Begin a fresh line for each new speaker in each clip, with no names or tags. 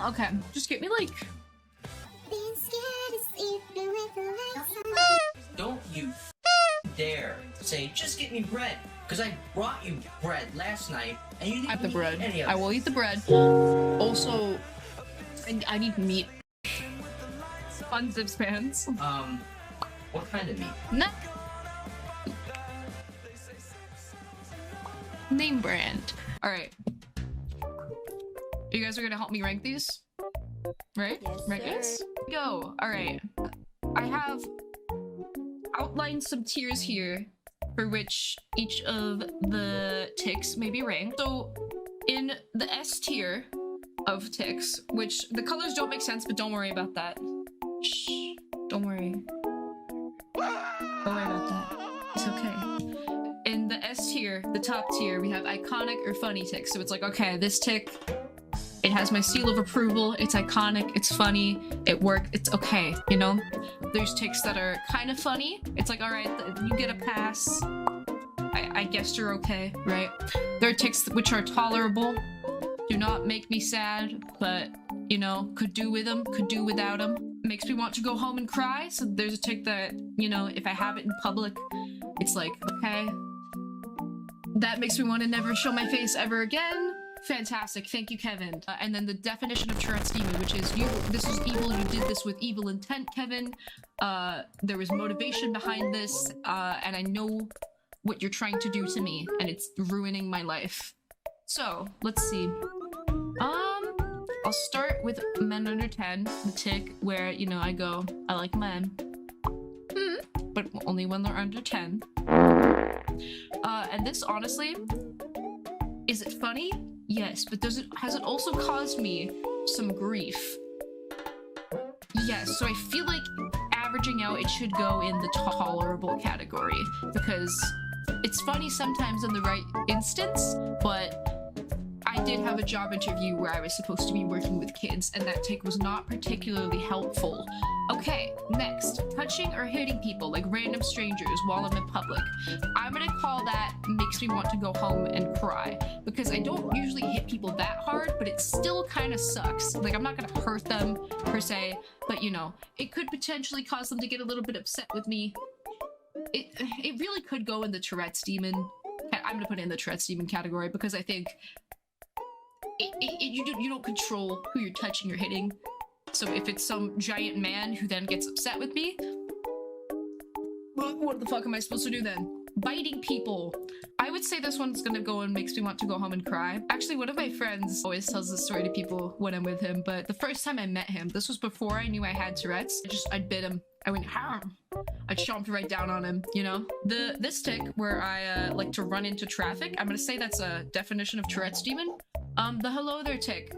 Okay, just get me like...
Don't you dare say, just get me bread, because I brought you bread last night, and you didn't
I have the bread.
eat any of
I
it.
will eat the bread. Also, I need meat. Fun zips pants.
What kind of meat?
Nah. Name brand. Alright. You guys are gonna help me rank these? Right?
Yes,
right,
sir.
guys? Go. Alright. I have outlined some tiers here for which each of the Tics may be ranked. So, in the S tier of Tics, which the colors don't make sense, but don't worry about that. Shh. Don't worry. Don't worry about that. It's okay. In the S tier, the top tier, we have iconic or funny Tics. So it's like, okay, this Tic, it has my seal of approval, it's iconic, it's funny, it worked, it's okay, you know? There's Tics that are kind of funny. It's like, alright, you get a pass. I guess you're okay, right? There are Tics which are tolerable, do not make me sad, but, you know, could do with them, could do without them. Makes me want to go home and cry, so there's a Tic that, you know, if I have it in public, it's like, okay. That makes me want to never show my face ever again. Fantastic, thank you, Kevin. And then the definition of Tourette's demon, which is this is evil, you did this with evil intent, Kevin. There was motivation behind this, and I know what you're trying to do to me, and it's ruining my life. So, let's see. I'll start with men under 10, the Tic where, you know, I go, I like men. But only when they're under 10. And this, honestly, is it funny? Yes, but has it also caused me some grief? Yes, so I feel like averaging out, it should go in the tolerable category, because it's funny sometimes in the right instance, but I did have a job interview where I was supposed to be working with kids, and that Tic was not particularly helpful. Okay, next, touching or hitting people, like random strangers while I'm in public. I'm gonna call that makes me want to go home and cry, because I don't usually hit people that hard, but it still kind of sucks. Like, I'm not gonna hurt them, per se, but you know, it could potentially cause them to get a little bit upset with me. It really could go in the Tourette's demon. I'm gonna put it in the Tourette's demon category, because I think you don't control who you're touching or hitting. So if it's some giant man who then gets upset with me, what the fuck am I supposed to do then? Biting people. I would say this one's gonna go and makes me want to go home and cry. Actually, one of my friends always tells this story to people when I'm with him, but the first time I met him, this was before I knew I had Tourette's, I bit him. I went, harm. I chomped right down on him, you know? This Tic where I like to run into traffic, I'm gonna say that's a definition of Tourette's demon. The hello there Tic.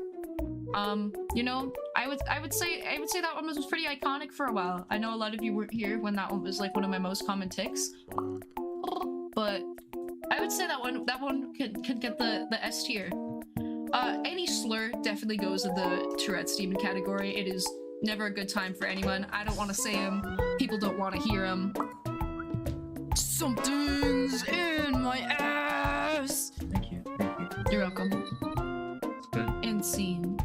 You know, I would say that one was pretty iconic for a while. I know a lot of you weren't here when that one was like one of my most common Tics. But I would say that one can get the S tier. Any slur definitely goes in the Tourette's demon category. It is never a good time for anyone. I don't want to say them. People don't want to hear them. Something's in my ass.
Thank you.
You're welcome.
It's good.
And scene.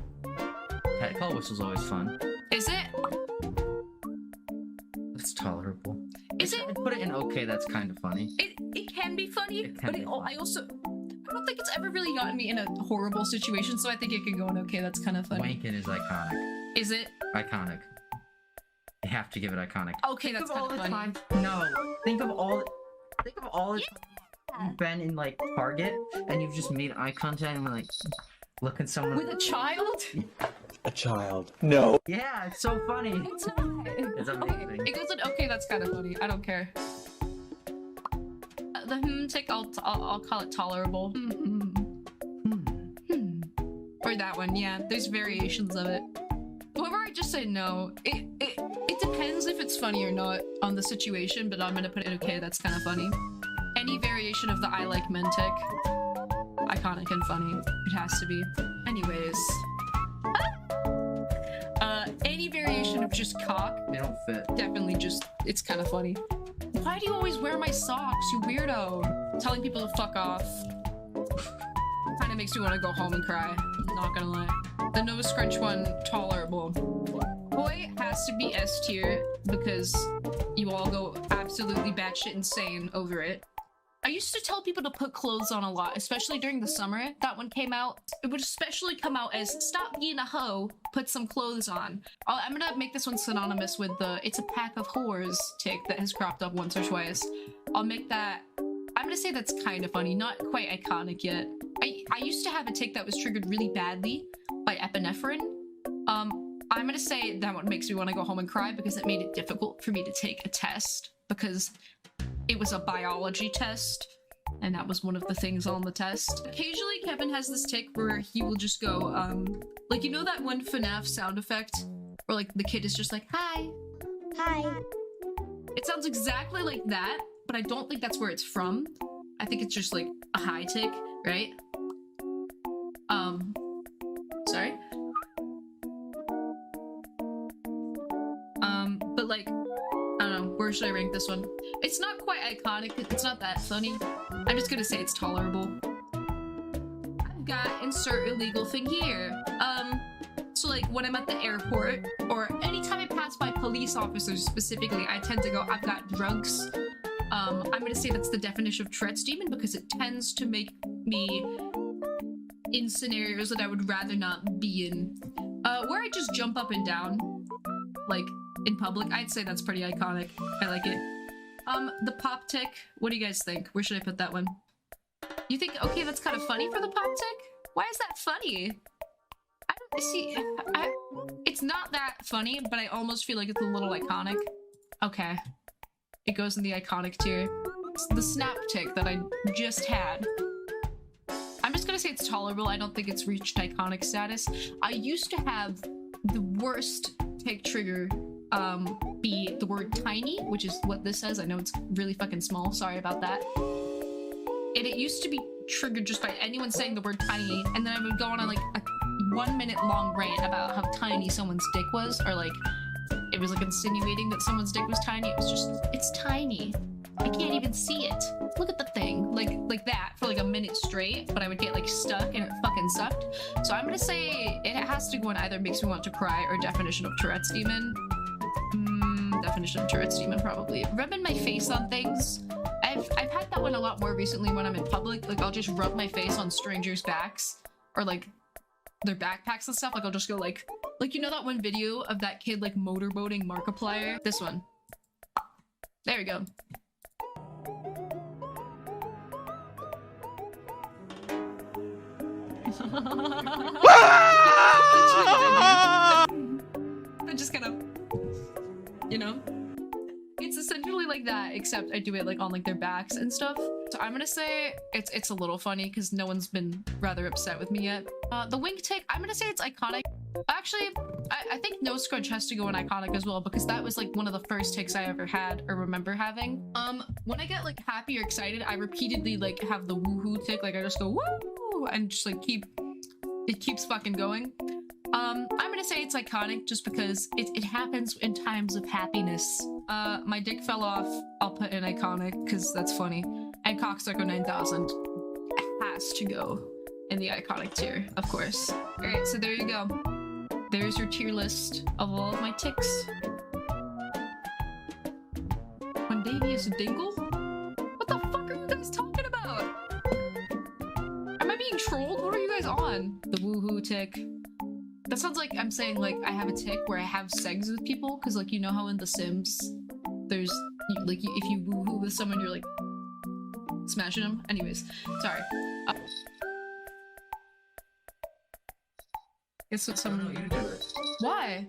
Cat call whistle's always fun.
Is it?
It's tolerable.
Is it?
I'd put it in okay, that's kind of funny.
It can be funny,
It can
but
be funny.
I don't think it's ever really gotten me in a horrible situation, so I think it can go in okay, that's kind of funny.
Wanking is iconic.
Is it?
Iconic. You have to give it iconic.
Okay, that's kind of funny.
No. Think of all the times you've been in like Target and you've just made eye contact and like look at someone
With a child?
A child. No.
Yeah, it's so funny.
It's not.
It's amazing.
It goes in okay, that's kind of funny. I don't care. The Tic, I'll call it tolerable. Or that one, yeah. There's variations of it. However, I just say no. It depends if it's funny or not on the situation, but I'm gonna put it okay, that's kind of funny. Any variation of the I like men Tic. Iconic and funny. It has to be. Anyways. Any variation of just cock.
They don't fit.
Definitely just, it's kind of funny. Why do you always wear my socks, you weirdo? Telling people to fuck off. Kind of makes me want to go home and cry. Not gonna lie. The nose scrunch one, tolerable. Boy has to be S tier because you all go absolutely batshit insane over it. I used to tell people to put clothes on a lot, especially during the summer. That one came out. It would especially come out as stop being a hoe, put some clothes on. I'm gonna make this one synonymous with the it's a pack of whores tic that has cropped up once or twice. I'll make that, I'm gonna say that's kind of funny, not quite iconic yet. I used to have a tic that was triggered really badly by epinephrine. I'm gonna say that one makes me want to go home and cry because it made it difficult for me to take a test because it was a biology test and that was one of the things on the test. Occasionally Kevin has this tic where he will just go, like, you know that one FNAF sound effect where like the kid is just like, hi.
Hi.
It sounds exactly like that, but I don't think that's where it's from. I think it's just like a high tic, right? Sorry. But like, I don't know, where should I rank this one? It's not quite iconic, it's not that funny. I'm just gonna say it's tolerable. I've got insert illegal thing here. So like when I'm at the airport, or anytime I pass by police officers specifically, I tend to go, I've got drugs. I'm gonna say that's the definition of Tourette's demon because it tends to make me in scenarios that I would rather not be in. Where I just jump up and down, like, in public, I'd say that's pretty iconic. I like it. The pop tic, what do you guys think? Where should I put that one? You think, okay, that's kind of funny for the pop tic? Why is that funny? I don't see, it's not that funny, but I almost feel like it's a little iconic. Okay. It goes in the iconic tier. It's the snap tic that I just had. I'm just gonna say it's tolerable. I don't think it's reached iconic status. I used to have the worst tic trigger be the word tiny, which is what this says. I know it's really fucking small. Sorry about that. And it used to be triggered just by anyone saying the word tiny, and then I would go on a like a 1 minute long rant about how tiny someone's dick was, or like it was like insinuating that someone's dick was tiny. It was just, it's tiny. I can't even see it. Look at the thing. Like that for like a minute straight, but I would get like stuck and it fucking sucked. So I'm gonna say it has to go in either makes me want to cry or definition of Tourette's demon. Definition of Tourette's demon probably. Rubbing my face on things. I've had that one a lot more recently when I'm in public. Like I'll just rub my face on strangers' backs or like their backpacks and stuff. Like I'll just go like you know that one video of that kid like motorboating Markiplier? This one. There we go. I just kind of, you know, it's essentially like that, except I do it like on like their backs and stuff. So I'm gonna say it's a little funny because no one's been rather upset with me yet. The wink tic, I'm gonna say it's iconic. Actually, I think nose scrunch has to go in iconic as well because that was like one of the first tics I ever had or remember having. When I get like happy or excited, I repeatedly like have the woohoo tic. Like I just go woo and just like it keeps fucking going. I'm gonna say it's iconic just because it happens in times of happiness. My dick fell off. I'll put in iconic because that's funny. And Cocksucker 9000 has to go in the iconic tier, of course. Alright, so there you go. There's your tier list of all of my tics. When baby is a dingle? What the fuck are you guys talking about? Am I being trolled? What are you guys on? The woohoo tic. That sounds like I'm saying like I have a tic where I have sex with people, because like you know how in The Sims there's like if you woohoo with someone you're like smashing them. Anyways, sorry. Guess what someone.
No, you do it.
Why?